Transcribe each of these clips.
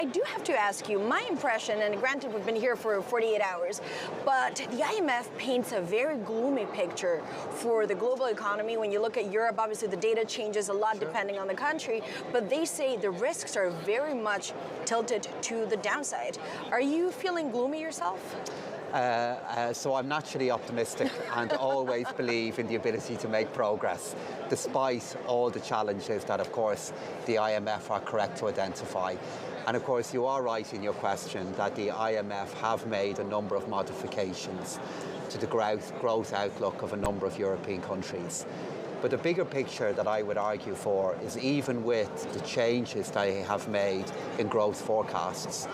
I do have to ask you, my impression, and granted we've been here for 48 hours, but the IMF paints a very gloomy picture for the global economy. When you look at Europe, obviously the data changes a lot depending on the country, but they say the risks are very much tilted to the downside. Are you feeling gloomy yourself? So I'm naturally optimistic and always believe in the ability to make progress, despite all the challenges that, of course, the IMF are correct to identify. And of course, you are right in your question that the IMF have made a number of modifications to the growth outlook of a number of European countries. But the bigger picture that I would argue for is even with the changes they have made in growth forecasts,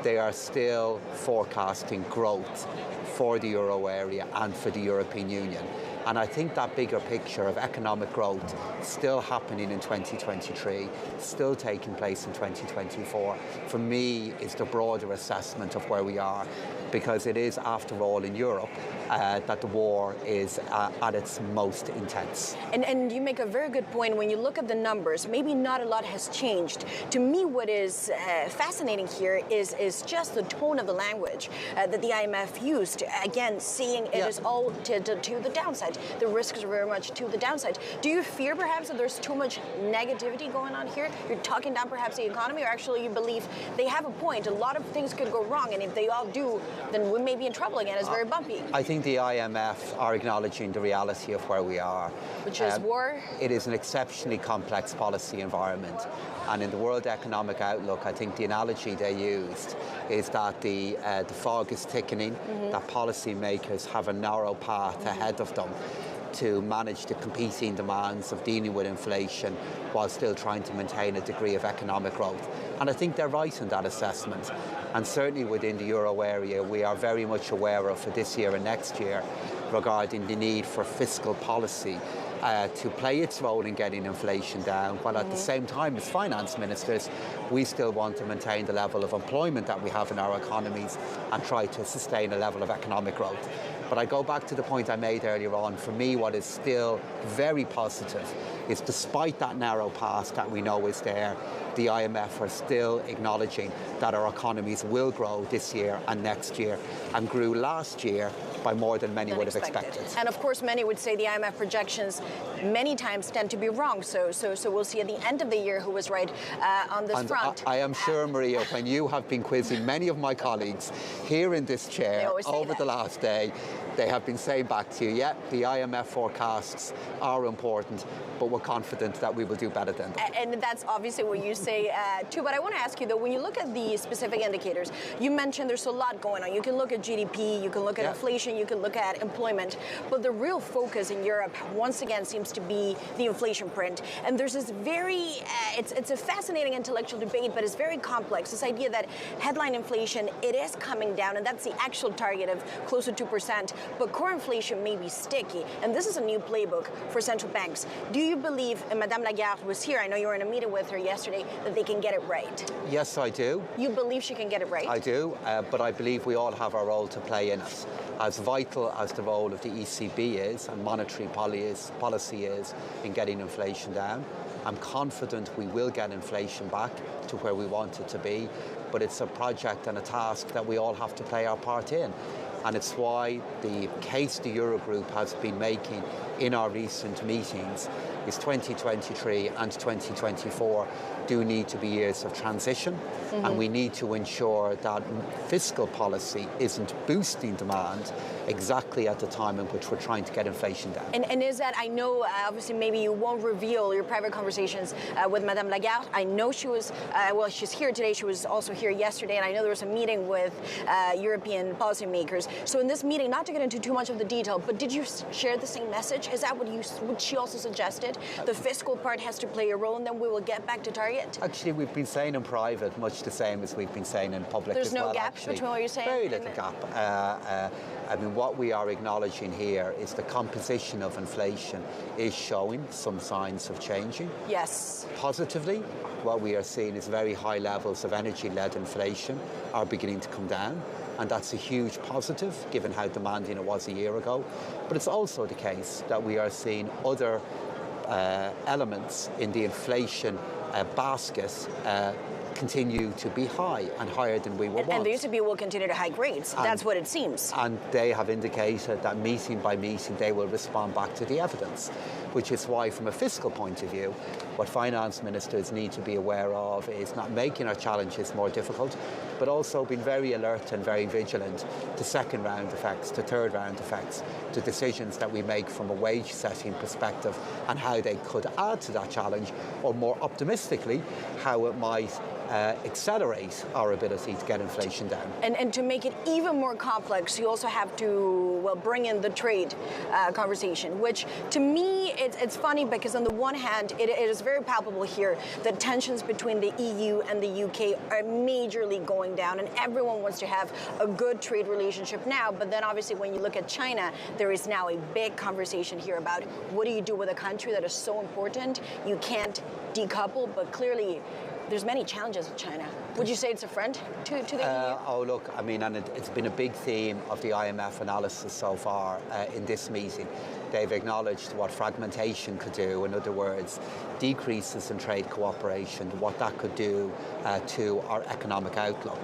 they are still forecasting growth for the euro area and for the European Union. And I think that bigger picture of economic growth still happening in 2023, still taking place in 2024, for me is the broader assessment of where we are, because it is, after all, in Europe that the war is at its most intense. And you make a very good point. When you look at the numbers, maybe not a lot has changed. To me, what is fascinating here is just the tone of the language that the IMF used. Again, seeing it is all to the downside. The risks are very much to the downside. Do you fear perhaps that there's too much negativity going on here? You're talking down perhaps the economy, or actually you believe they have a point? A lot of things could go wrong, and if they all do, then we may be in trouble again. It's very bumpy. I think the IMF are acknowledging the reality of where we are. Which is war? It is an exceptionally complex policy environment. And in the World Economic Outlook, I think the analogy they used is that the fog is thickening, that policymakers have a narrow path ahead of them to manage the competing demands of dealing with inflation while still trying to maintain a degree of economic growth. And I think they're right in that assessment. And certainly within the euro area, we are very much aware of, for this year and next year, regarding the need for fiscal policy to play its role in getting inflation down, while at the same time, as finance ministers, we still want to maintain the level of employment that we have in our economies and try to sustain a level of economic growth. But I go back to the point I made earlier on. For me, what is still very positive is, despite that narrow path that we know is there, the IMF are still acknowledging that our economies will grow this year and next year, and grew last year by more than many would have expected. And of course, many would say the IMF projections many times tend to be wrong. So we'll see at the end of the year who was right on this front. I am sure, Maria, when you have been quizzing many of my colleagues here in this chair over the last day, they have been saying back to you, yeah, the IMF forecasts are important, but we're confident that we will do better than that. And that's obviously what you say too. But I want to ask you, though, when you look at the specific indicators, you mentioned there's a lot going on. You can look at GDP, you can look at inflation, you can look at employment. But the real focus in Europe, once again, seems to be the inflation print. And there's this very, it's a fascinating intellectual debate, but it's very complex. This idea that headline inflation, it is coming down, and that's the actual target of close to 2%. But core inflation may be sticky. And this is a new playbook for central banks. Do you believe, and Madame Lagarde was here, I know you were in a meeting with her yesterday, that they can get it right? Yes, I do. You believe she can get it right? I do, but I believe we all have our role to play in it. As vital as the role of the ECB is, and monetary policy is in getting inflation down, I'm confident we will get inflation back to where we want it to be, but it's a project and a task that we all have to play our part in. And it's why the case the Eurogroup has been making in our recent meetings is 2023 and 2024 do need to be years of transition, and we need to ensure that fiscal policy isn't boosting demand exactly at the time in which we're trying to get inflation down. And is that, I know obviously maybe you won't reveal your private conversations with Madame Lagarde. I know she was, well, she's here today, she was also here yesterday, and I know there was a meeting with European policymakers. So in this meeting, not to get into too much of the detail, but did you share the same message? Is that what she also suggested? The fiscal part has to play a role, and then we will get back to target? Actually, we've been saying in private much the same as we've been saying in public. There's as well. There's no gap between what you're saying? Very little gap. I mean, what we are acknowledging here is the composition of inflation is showing some signs of changing. Yes. Positively, what we are seeing is very high levels of energy-led inflation are beginning to come down. And that's a huge positive, given how demanding it was a year ago. But it's also the case that we are seeing other elements in the inflation basket continue to be high and higher than we would want. And the ECB will continue to hike rates. That's what it seems. And they have indicated that meeting by meeting they will respond back to the evidence, which is why from a fiscal point of view, what finance ministers need to be aware of is not making our challenges more difficult, but also being very alert and very vigilant to second round effects, to third round effects, to decisions that we make from a wage setting perspective and how they could add to that challenge, or more optimistically, how it might accelerate our ability to get inflation down. And to make it even more complex, you also have to, well, bring in the trade conversation, which to me, it's funny because on the one hand, it is very palpable here that tensions between the EU and the UK are majorly going down, and everyone wants to have a good trade relationship now. But then obviously when you look at China, there is now a big conversation here about what do you do with a country that is so important? You can't decouple, but clearly there's many challenges with China. Would you say it's a friend to the EU? Oh, look, I mean, and it's been a big theme of the IMF analysis so far in this meeting. They've acknowledged what fragmentation could do, in other words, decreases in trade cooperation, what that could do to our economic outlook.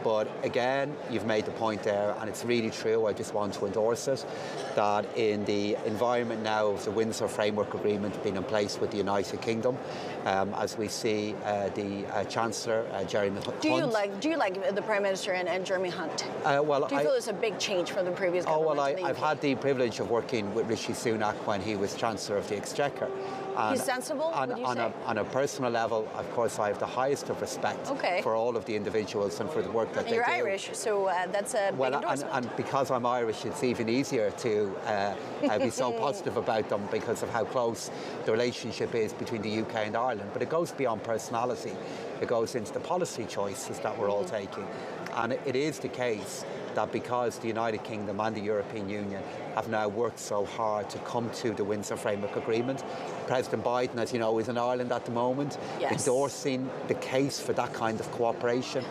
But again, you've made the point there, and it's really true, I just want to endorse it, that in the environment now of the Windsor Framework Agreement being in place with the United Kingdom, as we see the Chancellor, Jeremy Hunt. Do you like the Prime Minister and Jeremy Hunt? Well, do you feel it's a big change from the previous government? Oh, well, I've had the privilege of working with Rishi Sunak when he was Chancellor of the Exchequer. He's sensible, would you say? On a personal level, of course, I have the highest of respect for all of the individuals and for the work that they do. You're Irish, so that's a big endorsement. And because I'm Irish, it's even easier to be so positive about them because of how close the relationship is between the UK and Ireland. But it goes beyond personality. It goes into the policy choices that we're all taking. And it is the case that because the United Kingdom and the European Union have now worked so hard to come to the Windsor Framework Agreement, President Biden, as you know, is in Ireland at the moment, endorsing the case for that kind of cooperation.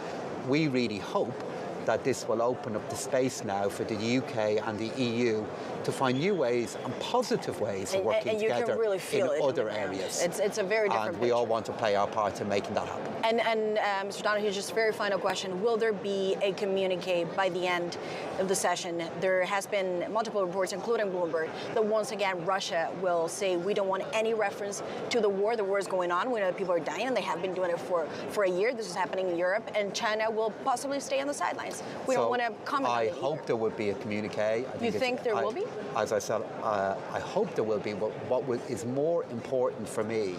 We really hope that this will open up the space now for the UK and the EU to find new ways and positive ways of working together can really feel in it other areas. It's a very different And we all want to play our part in making that happen. And Mr. Donohoe, just very final question. Will there be a communique by the end of the session? There has been multiple reports, including Bloomberg, that once again Russia will say we don't want any reference to the war. The war is going on. We know that people are dying, and they have been doing it for a year. This is happening in Europe, and China will possibly stay on the sidelines. We don't want to comment on it either. I hope there would be a communique. You think there will be? As I said, I hope there will be. What is more important for me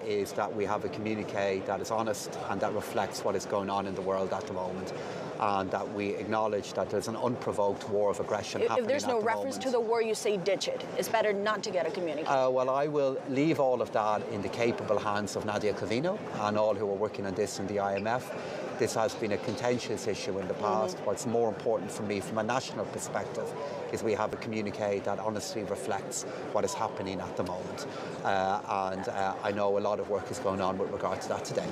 is that we have a communique that is honest and that reflects what is going on in the world at the moment, and that we acknowledge that there's an unprovoked war of aggression happening. If there's no reference to the war, you say ditch it. It's better not to get a communique. Well, I will leave all of that in the capable hands of Nadia Calvino and all who are working on this in the IMF. This has been a contentious issue in the past. What's more important for me from a national perspective is we have a communique that honestly reflects what is happening at the moment. And I know a lot of work is going on with regard to that today.